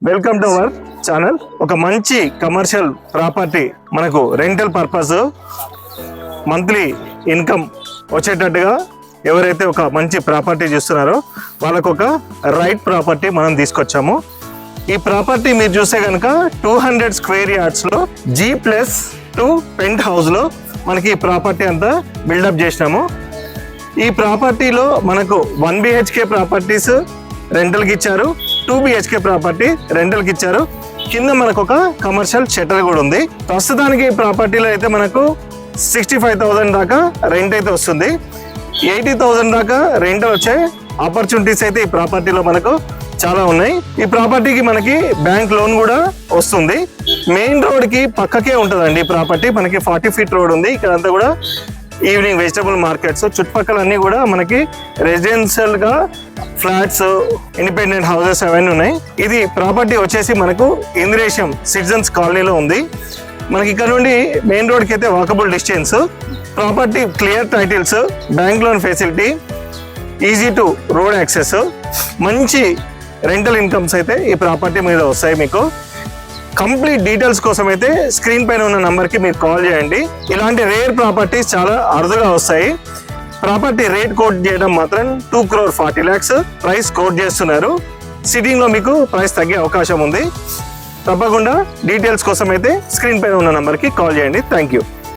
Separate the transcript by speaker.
Speaker 1: Welcome to our channel. ఒక మంచి commercial property మనకు రెంటల్ పర్పస్ మంత్లీ ఇన్కమ్ వచ్చేటట్టుగా ఎవరైతే ఒక మంచి ప్రాపర్టీ చూస్తున్నారో వాళ్ళకు ఒక రైట్ ప్రాపర్టీ మనం తీసుకొచ్చాము. ఈ ప్రాపర్టీ మీరు చూస్తే కనుక 200 స్క్వేర్ యార్డ్స్లో G+2 పెంట్ హౌస్లో మనకి ఈ ప్రాపర్టీ అంతా బిల్డప్ చేసినాము. ఈ ప్రాపర్టీలో మనకు 1 BHK ప్రాపర్టీస్ రెంటల్కి ఇచ్చారు, 2 BHK ప్రాపర్టీ రెంటల్కి ఇచ్చారు. కింద మనకు ఒక కమర్షియల్ షట్టర్ కూడా ఉంది. ప్రస్తుతానికి ఈ ప్రాపర్టీలో అయితే మనకు 65,000 దాకా రెంట్ అయితే వస్తుంది. 80,000 దాకా రెంట్ వచ్చే ఆపర్చునిటీస్ అయితే ఈ ప్రాపర్టీలో మనకు చాలా ఉన్నాయి. ఈ ప్రాపర్టీకి మనకి బ్యాంక్ లోన్ కూడా వస్తుంది. మెయిన్ రోడ్ కి పక్కకే ఉంటుందండి ఈ ప్రాపర్టీ. మనకి 40 ఫీట్ రోడ్ ఉంది. ఇక్కడంతా కూడా ఈవినింగ్ వెజిటబుల్ మార్కెట్స్, చుట్టుపక్కల అన్ని కూడా మనకి రెసిడెన్షియల్ గా ఫ్లాట్స్, ఇండిపెండెంట్ హౌసెస్ అవన్నీ ఉన్నాయి. ఇది ప్రాపర్టీ వచ్చేసి మనకు ఇంద్రేశం సిటిజన్స్ కాలనీలో ఉంది. మనకి ఇక్కడ నుండి మెయిన్ రోడ్కి అయితే walkable distance. Property clear titles, bank loan facility, easy to road access, మంచి రెంటల్ ఇన్కమ్స్ అయితే ఈ ప్రాపర్టీ మీద వస్తాయి. మీకు కంప్లీట్ డీటెయిల్స్ కోసం అయితే స్క్రీన్ పైన ఉన్న నంబర్కి మీరు కాల్ చేయండి. ఇలాంటి రేర్ ప్రాపర్టీస్ చాలా అరుదుగా వస్తాయి. ప్రాపర్టీ రేట్ కోట్ చేయడం మాత్రం 2,40 lakhs ప్రైస్ కోట్ చేస్తున్నారు. సిట్టింగ్లో మీకు ప్రైస్ తగ్గే అవకాశం ఉంది. తప్పకుండా డీటెయిల్స్ కోసం అయితే స్క్రీన్ పైన ఉన్న నంబర్కి కాల్ చేయండి. Thank you.